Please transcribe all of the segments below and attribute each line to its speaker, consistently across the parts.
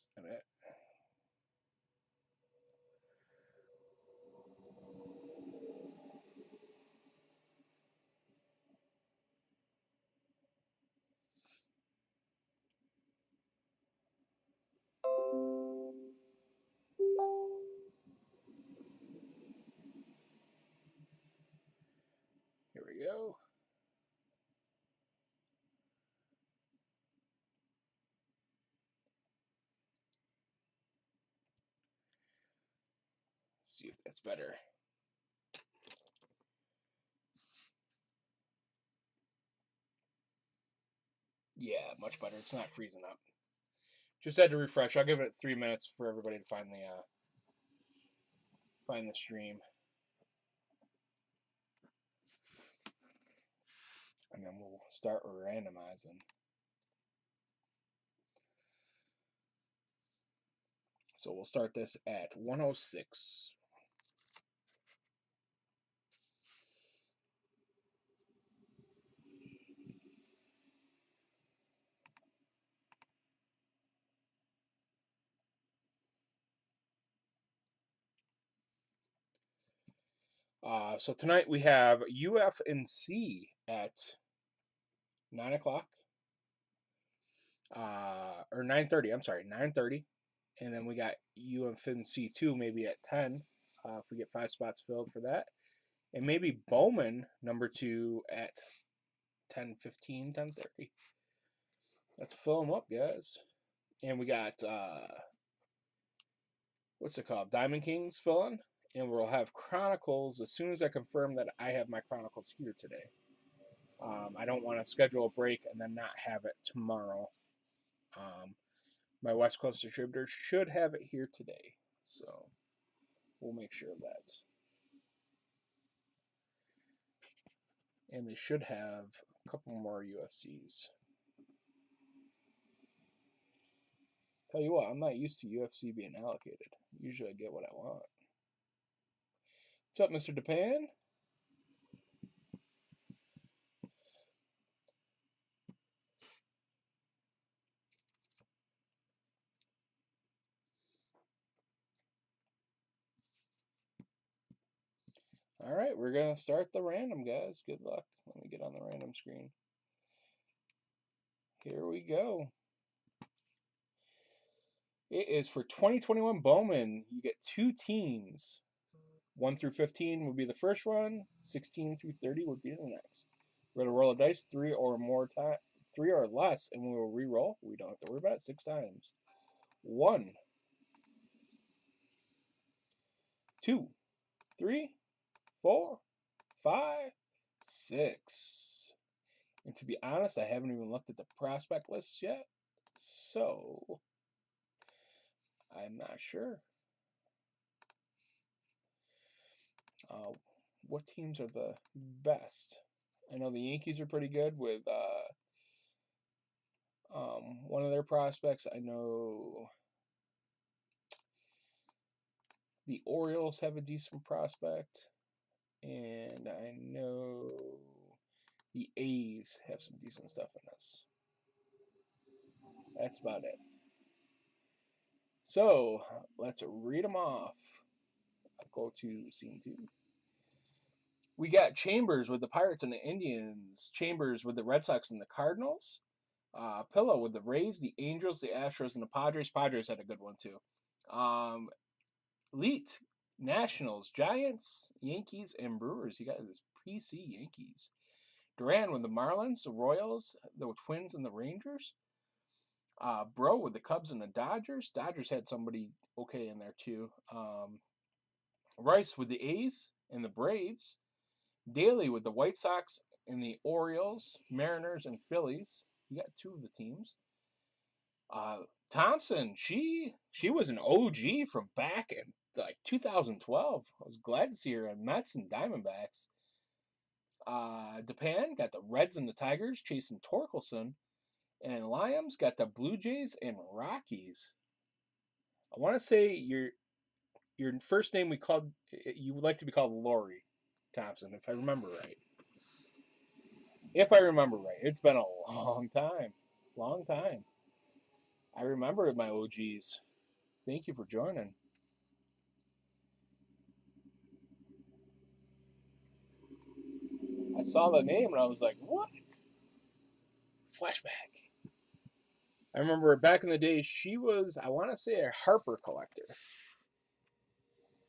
Speaker 1: Is that it? Here we go. See if that's better. Yeah, much better. It's not freezing up. Just had to refresh. I'll give it 3 minutes for everybody to find the stream, and then we'll start randomizing. So we'll start this at 106. So tonight we have UF and C at 9 o'clock, or 9:30. I'm sorry, 9:30, and then we got UF and C2 maybe at 10, if we get 5 spots filled for that, and maybe Bowman number 2 at 10:15, 10:30. Let's fill them up, guys. And we got what's it called? Diamond Kings filling, and we'll have Chronicles as soon as I confirm that I have my Chronicles here today. I don't want to schedule a break and then not have it tomorrow. My West Coast distributor should have it here today, so we'll make sure of that. And they should have a couple more UFCs. Tell you what, I'm not used to UFC being allocated. Usually I get what I want. What's up, Mr. Japan? All right, we're going to start the random, guys. Good luck. Let me get on the random screen. Here we go. It is for 2021 Bowman. You get 2 teams. 1 through 15 would be the first one. 16 through 30 would be the next. We're going to roll a dice 3 or less, and we will re-roll. We don't have to worry about it 6 times. 1, 2, 3, 4, 5, 6. And to be honest, I haven't even looked at the prospect list yet, so I'm not sure. What teams are the best? I know the Yankees are pretty good with one of their prospects. I know the Orioles have a decent prospect, and I know the A's have some decent stuff in this. That's about it. So let's read them off. I'll go to scene 2. We got Chambers with the Pirates and the Indians. Chambers with the Red Sox and the Cardinals. Pillow with the Rays, the Angels, the Astros, and the Padres. Padres had a good one too. Leet, Nationals, Giants, Yankees, and Brewers. You got this PC Yankees. Duran with the Marlins, the Royals, the Twins, and the Rangers. Bro with the Cubs and the Dodgers. Dodgers had somebody okay in there too. Rice with the A's and the Braves. Daly with the White Sox and the Orioles, Mariners, and Phillies. You got 2 of the teams. Thompson, she was an OG from back in like 2012. I was glad to see her on Mets and Diamondbacks. Japan got the Reds and the Tigers chasing Torkelson. And Liams got the Blue Jays and Rockies. I want to say your first name you would like to be called Lori Thompson, if I remember right. If I remember right. It's been a long time. Long time. I remember my OGs. Thank you for joining. I saw the name and I was like, what? Flashback. I remember back in the day, she was, I want to say, a Harper collector.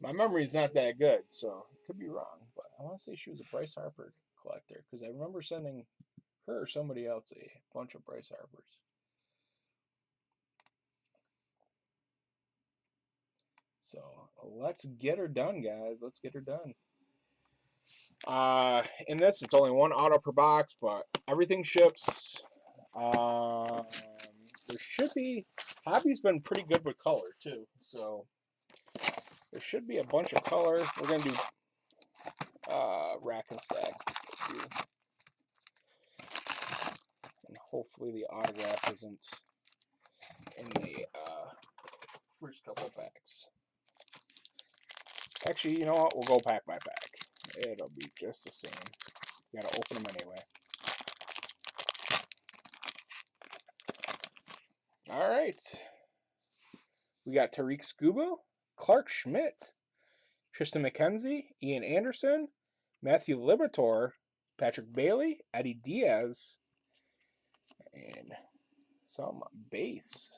Speaker 1: My memory's not that good, so it could be wrong, but I want to say she was a Bryce Harper collector because I remember sending her or somebody else a bunch of Bryce Harpers. So let's get her done, guys. Let's get her done. In this, it's only one auto per box, but everything ships. There should be. Hobby's been pretty good with color too, so there should be a bunch of color. We're gonna do rack and stack, and hopefully the autograph isn't in the first couple packs. Actually, you know what? We'll go pack by pack. It'll be just the same. You gotta open them anyway. All right. We got Tariq Skubal, Clark Schmidt, Tristan McKenzie, Ian Anderson, Matthew Liberatore, Patrick Bailey, Eddie Diaz, and some base.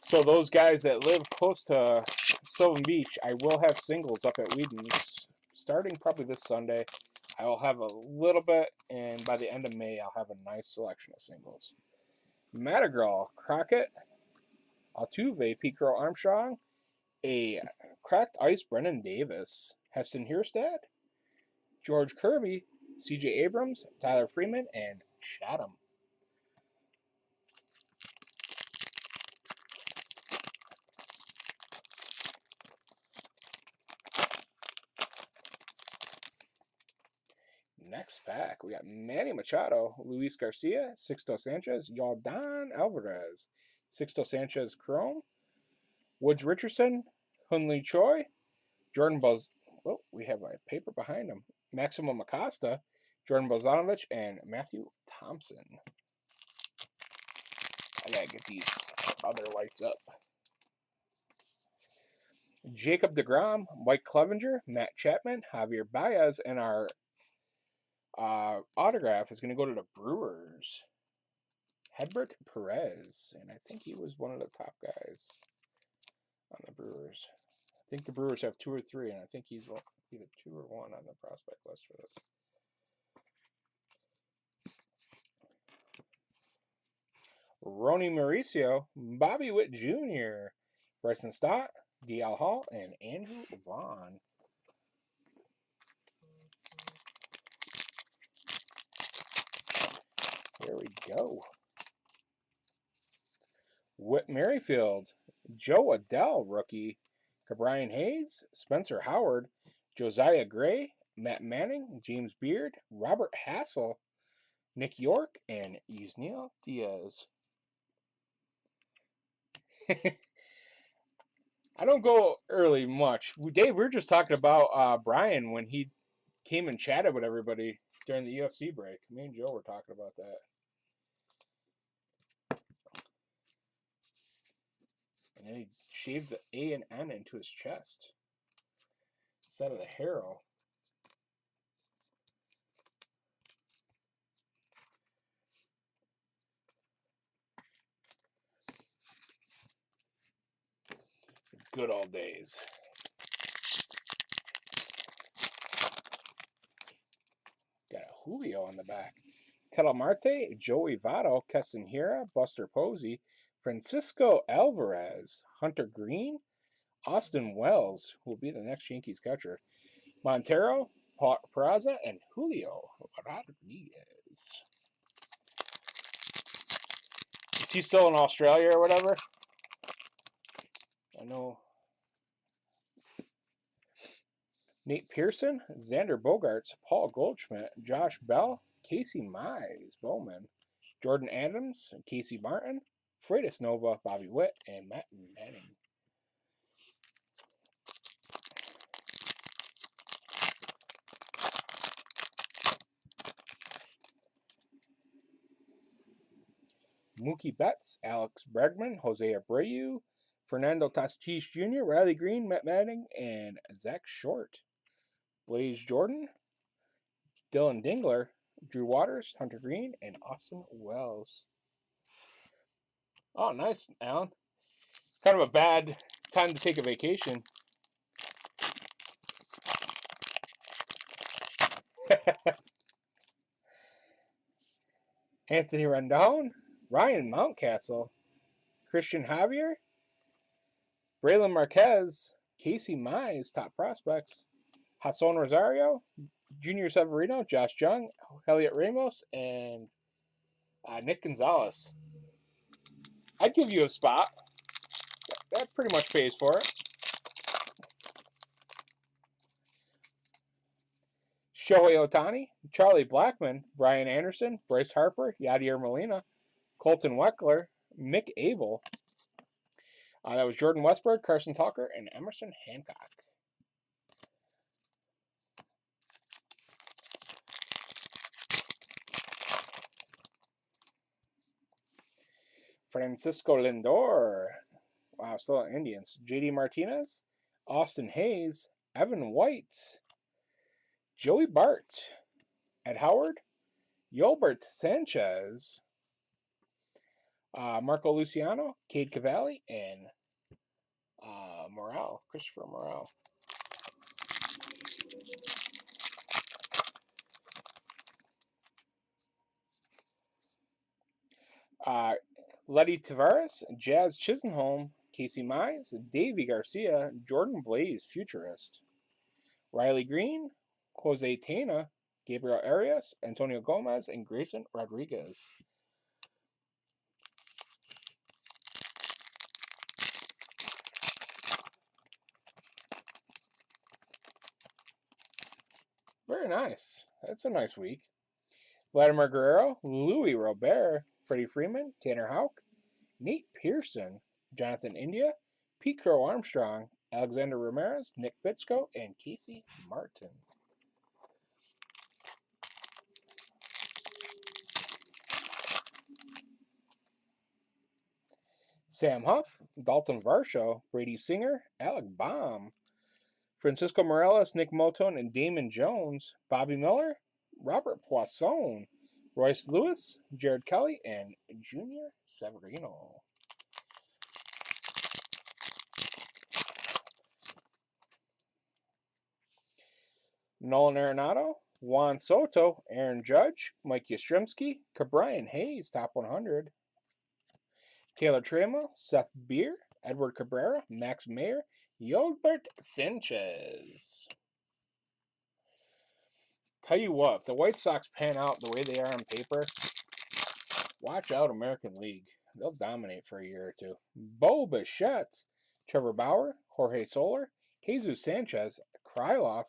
Speaker 1: So those guys that live close to Sylvan Beach, I will have singles up at Whedon's starting probably this Sunday. I will have a little bit, and by the end of May, I'll have a nice selection of singles. Madrigal, Crockett, Altuve, Pete Crow Armstrong, a cracked ice Brennan Davis, Heston Hierstad, George Kirby, C.J. Abrams, Tyler Freeman, and Chatham. Next pack, we got Manny Machado, Luis Garcia, Sixto Sanchez, Yordan Alvarez, Sixto Sanchez Chrome, Woods Richardson, Hunley Choi, Jordan Buzz. Oh, we have a paper behind him. Maximo Acosta, Jordan Bozanovich, and Matthew Thompson. I gotta get these other lights up. Jacob deGrom, Mike Clevenger, Matt Chapman, Javier Baez, and our autograph is going to go to the Brewers. Hedbert Perez, and I think he was one of the top guys on the Brewers. I think the Brewers have 2 or 3, and I think he's either 2 or 1 on the prospect list for this. Ronnie Mauricio, Bobby Witt Jr., Bryson Stott, D.L. Hall, and Andrew Vaughn. There we go. Whit Merrifield, Joe Adell, rookie, Brian Hayes, Spencer Howard, Josiah Gray, Matt Manning, James Beard, Robert Hassel, Nick York, and Yusniel Diaz. I don't go early much. Dave, we were just talking about Brian when he came and chatted with everybody during the UFC break. Me and Joe were talking about that. And then he shaved the A and N into his chest instead of the harrow. Good old days. Got a Julio on the back. Ketel Marte, Joey Votto, Keston Hiura, Buster Posey, Francisco Alvarez, Hunter Green, Austin Wells, who will be the next Yankees catcher, Montero, Peraza, and Julio Rodriguez. Is he still in Australia or whatever? I know. Nate Pearson, Xander Bogaerts, Paul Goldschmidt, Josh Bell, Casey Mize, Bowman, Jordan Adams, Casey Martin, Freitas Nova, Bobby Witt, and Matt Manning. Mookie Betts, Alex Bregman, Jose Abreu, Fernando Tatis Jr., Riley Green, Matt Manning, and Zach Short. Blaze Jordan, Dylan Dingler, Drew Waters, Hunter Green, and Austin Wells. Oh, nice, Alan. Kind of a bad time to take a vacation. Anthony Rendon, Ryan Mountcastle, Christian Javier, Braylon Marquez, Casey Mize, top prospects, Hassan Rosario, Junior Severino, Josh Jung, Elliot Ramos, and Nick Gonzalez. I'd give you a spot. That pretty much pays for it. Shohei Ohtani, Charlie Blackmon, Brian Anderson, Bryce Harper, Yadier Molina, Colton Weckler, Mick Abel. That was Jordan Westberg, Carson Tucker, and Emerson Hancock. Francisco Lindor. Wow, still Indians. JD Martinez, Austin Hayes, Evan White, Joey Bart, Ed Howard, Yolbert Sanchez, Marco Luciano, Cade Cavalli, and Morale, Christopher Morale. Letty Tavares, Jazz Chisenholm, Casey Mize, Davey Garcia, Jordan Blaze, Futurist, Riley Green, Jose Tena, Gabriel Arias, Antonio Gomez, and Grayson Rodriguez. Very nice. That's a nice week. Vladimir Guerrero, Louis Robert, Freddie Freeman, Tanner Houck, Nate Pearson, Jonathan India, Pete Crow Armstrong, Alexander Ramirez, Nick Bitsko, and Casey Martin. Sam Huff, Dalton Varsho, Brady Singer, Alec Baum, Francisco Morales, Nick Moton, and Damon Jones, Bobby Miller, Robert Poisson, Royce Lewis, Jared Kelly, and Junior Severino. Nolan Arenado, Juan Soto, Aaron Judge, Mike Yastrzemski, Cabrian Hayes, top 100. Taylor Trammell, Seth Beer, Edward Cabrera, Max Mayer, Yolbert Sanchez. Tell you what, if the White Sox pan out the way they are on paper, watch out American League. They'll dominate for a year or two. Bo Bichette, Trevor Bauer, Jorge Soler, Jesus Sanchez, Krylov,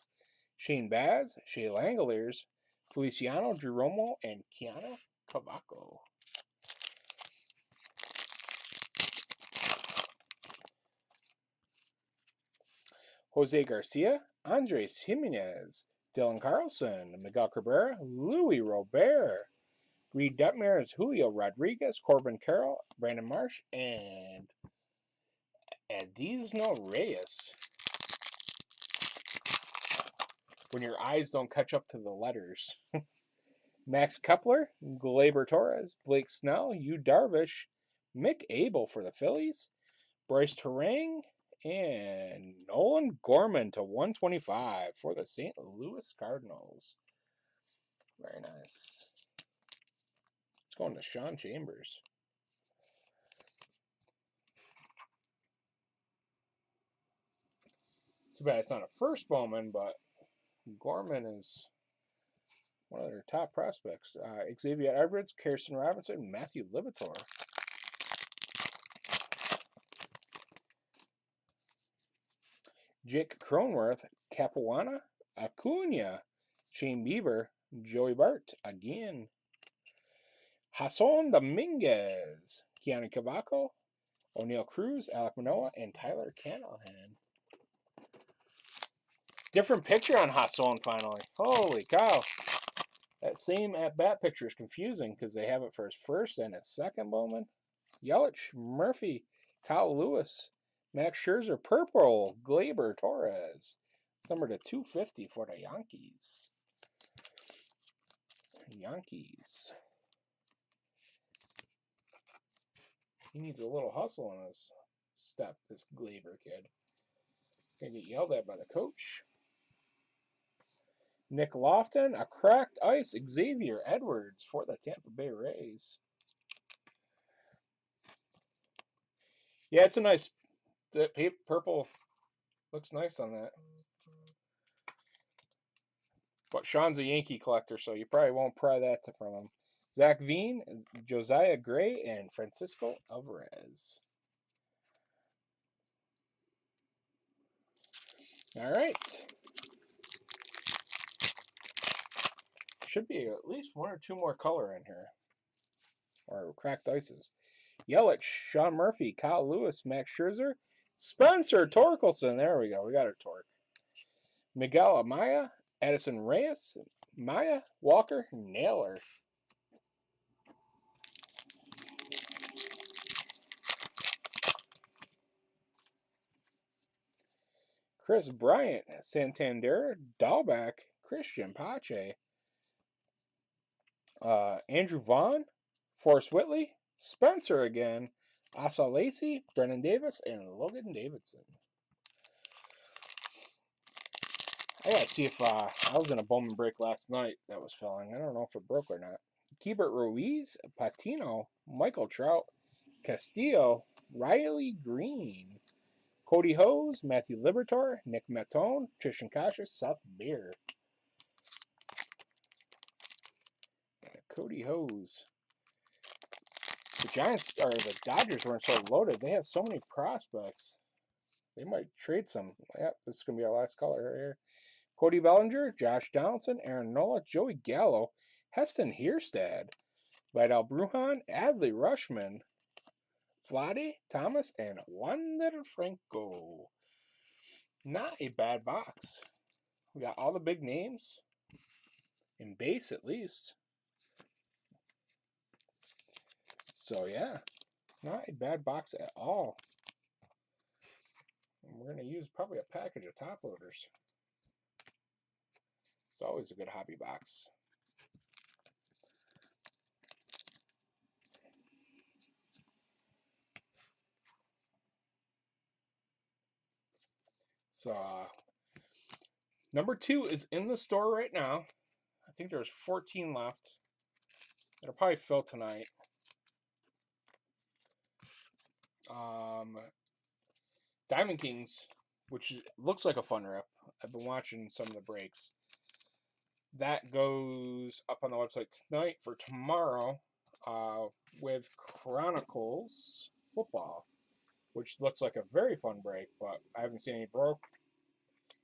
Speaker 1: Shane Baz, Shea Langoliers, Feliciano, Drew Romo, and Keanu Cavaco. Jose Garcia, Andres Jimenez, Dylan Carlson, Miguel Cabrera, Louis Robert, Reed Detmers, Julio Rodriguez, Corbin Carroll, Brandon Marsh, and Adizno Reyes. When your eyes don't catch up to the letters. Max Kepler, Gleyber Torres, Blake Snell, Yu Darvish, Mick Abel for the Phillies, Bryce Terang, and Nolan Gorman to 125 for the St. Louis Cardinals. Very nice. It's going to Sean Chambers. Too bad it's not a first Bowman, but Gorman is one of their top prospects. Xavier Edwards, Kirsten Robinson, Matthew Libator. Jake Cronworth, Capuana, Acuna, Shane Bieber, Joey Bart again. Hassan Dominguez, Keanu Cavaco, O'Neill Cruz, Alec Manoah, and Tyler Canahan. Different picture on Hassan finally. Holy cow. That same at-bat picture is confusing because they have it for his first and his second Bowman. Yelich, Murphy, Kyle Lewis, Max Scherzer, purple, Glaber, Torres. It's number to 250 for the Yankees. Yankees. He needs a little hustle in his step, this Glaber kid. Gonna get yelled at by the coach. Nick Lofton, a cracked ice, Xavier Edwards for the Tampa Bay Rays. Yeah, it's a nice, the purple looks nice on that. But Sean's a Yankee collector, so you probably won't pry that from him. Zach Veen, Josiah Gray, and Francisco Alvarez. All right. Should be at least one or two more color in here. Or cracked ices. Yelich, Sean Murphy, Kyle Lewis, Max Scherzer, Spencer Torkelson. There we go. We got our Torque. Miguel Amaya, Addison Reyes, Maya, Walker, Naylor. Chris Bryant, Santander, Dahlback, Christian Pache, Andrew Vaughn, Forrest Whitley, Spencer again, Asa Lacy, Brennan Davis, and Logan Davidson. I gotta see if I was in a Bowman break last night that was filling. I don't know if it broke or not. Keibert Ruiz, Patino, Michael Trout, Castillo, Riley Green, Cody Hose, Matthew Libertor, Nick Matone, Tristan Casha, Seth Beer. Cody Hose. The Giants or the Dodgers weren't so loaded. They have so many prospects. They might trade some. Yep, this is gonna be our last color right here. Cody Bellinger, Josh Donaldson, Aaron Nola, Joey Gallo, Heston Hierstad, Vidal Brujan, Adley Rushman, Vladdy Thomas, and Wander Franco. Not a bad box. We got all the big names in base at least. So yeah, not a bad box at all. And we're going to use probably a package of top loaders. It's always a good hobby box. So number 2 is in the store right now. I think there's 14 left. It'll probably fill tonight. Diamond Kings, which looks like a fun rip. I've been watching some of the breaks. That goes up on the website tonight for tomorrow with Chronicles Football, which looks like a very fun break, but I haven't seen any broke.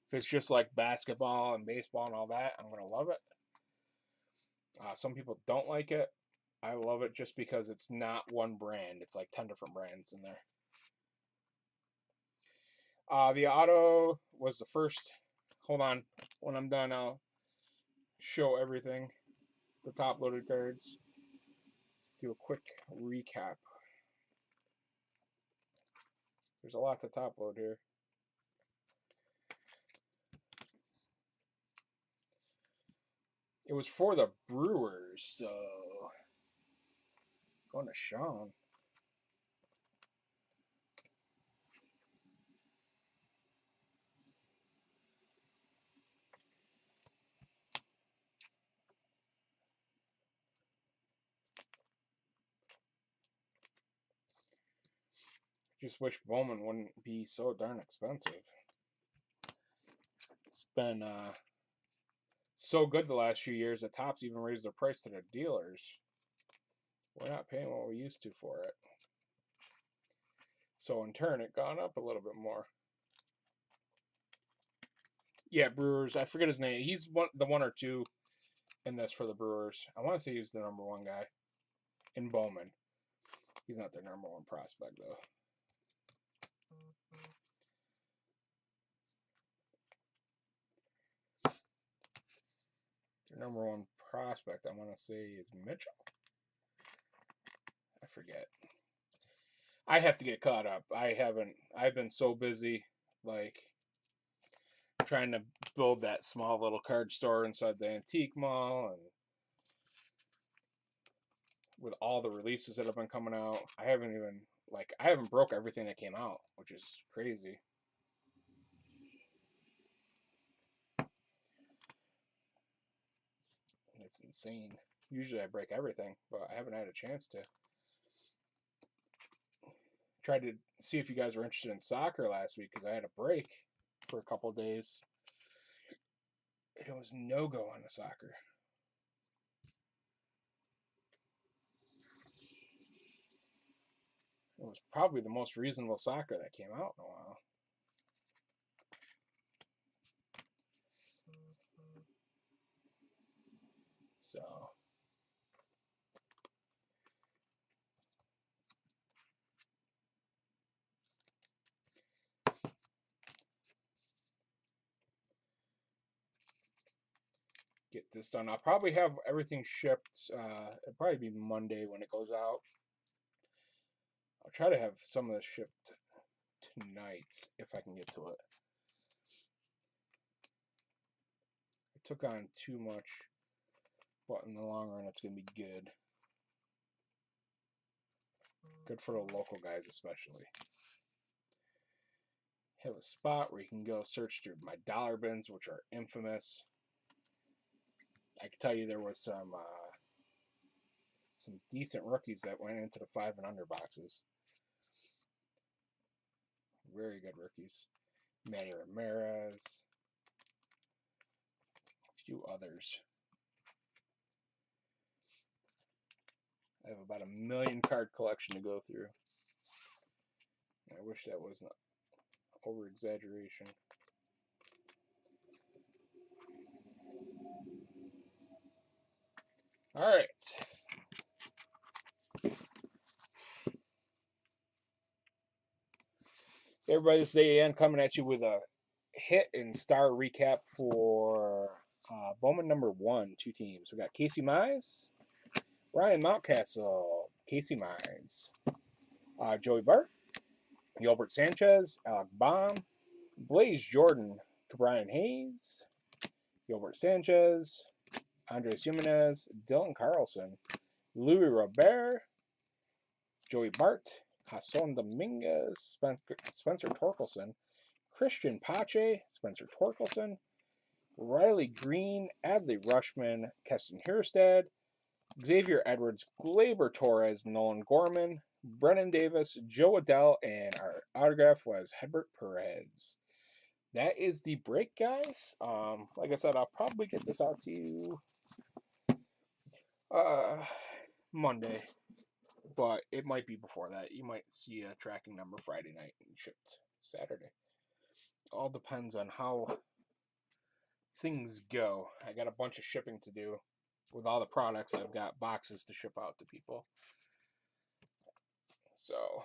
Speaker 1: If it's just like basketball and baseball and all that, I'm going to love it. Some people don't like it. I love it just because it's not one brand. It's like 10 different brands in there. The auto was the first. Hold on. When I'm done, I'll show everything. The top loaded cards. Do a quick recap. There's a lot to top load here. It was for the Brewers, so going to Sean. Just wish Bowman wouldn't be so darn expensive. It's been so good the last few years that Topps even raised their price to their dealers. We're not paying what we used to for it. So in turn, it gone up a little bit more. Yeah, Brewers. I forget his name. He's the one or two in this for the Brewers. I want to say he's the number 1 guy in Bowman. He's not their number 1 prospect, though. Their number 1 prospect, I want to say, is Mitchell. I forget. I have to get caught up. I've been so busy, like, trying to build that small little card store inside the antique mall, and with all the releases that have been coming out, I haven't broke everything that came out, which is crazy. It's insane. Usually I break everything, but I haven't had a chance to. Tried to see if you guys were interested in soccer last week because I had a break for a couple days. It was no go on the soccer. It was probably the most reasonable soccer that came out in a while. So get this done. I'll probably have everything shipped. It'll probably be Monday when it goes out. I'll try to have some of this shipped tonight if I can get to it. I took on too much, but in the long run, it's going to be good. Good for the local guys, especially. Have a spot where you can go search through my dollar bins, which are infamous. I can tell you there was some decent rookies that went into the 5 and under boxes. Very good rookies. Manny Ramirez. A few others. I have about 1 million card collection to go through. I wish that wasn't over exaggeration. All right. Everybody, this is AN coming at you with a hit and star recap for Bowman number 1, 2 teams. We got Casey Mize, Ryan Mountcastle, Casey Mize, Joey Bart, Gilbert Sanchez, Alec Baum, Blaze Jordan, Brian Hayes, Gilbert Sanchez, Andres Jimenez, Dylan Carlson, Louis Robert, Joey Bart, Hassan Dominguez, Spencer Torkelson, Christian Pache, Spencer Torkelson, Riley Green, Adley Rushman, Keston Hierstad, Xavier Edwards, Glaber Torres, Nolan Gorman, Brennan Davis, Joe Adell, and our autograph was Hedbert Perez. That is the break, guys. Like I said, I'll probably get this out to you Monday, but it might be before that. You might see a tracking number Friday night and shipped Saturday. All depends on how things go. I got a bunch of shipping to do with all the products. I've got boxes to ship out to people. So,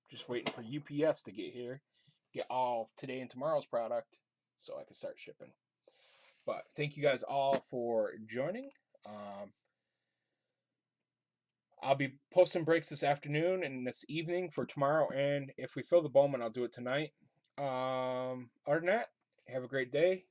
Speaker 1: just waiting for UPS to get here, get all today and tomorrow's product so I can start shipping. But thank you guys all for joining. I'll be posting breaks this afternoon and this evening for tomorrow, and if we fill the Bowman, I'll do it tonight. Other than that, have a great day.